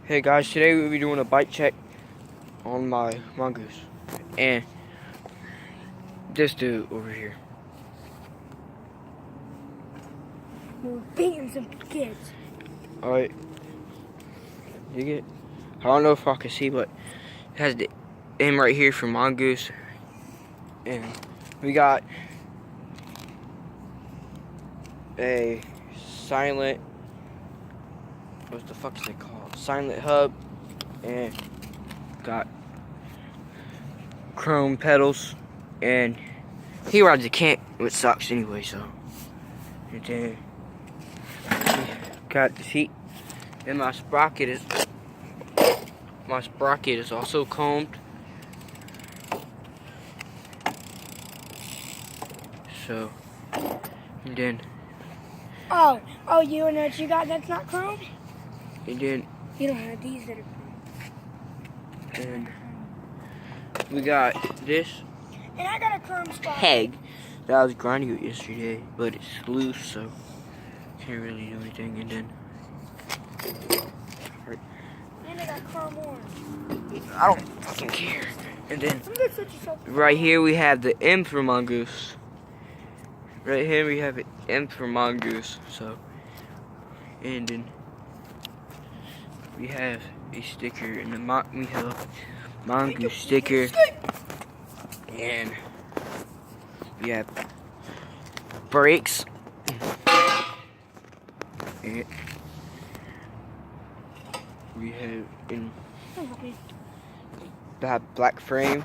Hey guys, today we'll be doing a bite check on my mongoose. And this dude over here. We're beating some kids. Alright. You get I don't know if I can see, but it has the M right here for mongoose. And we got a silent, what the fuck is it called? Silent hub. And got chrome pedals. And he rides a cant, which sucks anyway, so. And then got the seat. And my sprocket is also combed. So, and then Oh, you know what you got that's not chrome? and then You don't have these that are chrome. and we got this And I got a chrome spot. peg that I was grinding with yesterday, but it's loose, so can't really do anything. And then And I got chrome orange. I don't fucking care. And then I'm gonna set yourself. right here we have the M for mongoose. Right here we have an M for mongoose. So, and then we have a sticker, and we have a mongoose sticker, and we have brakes, and we have in that black frame.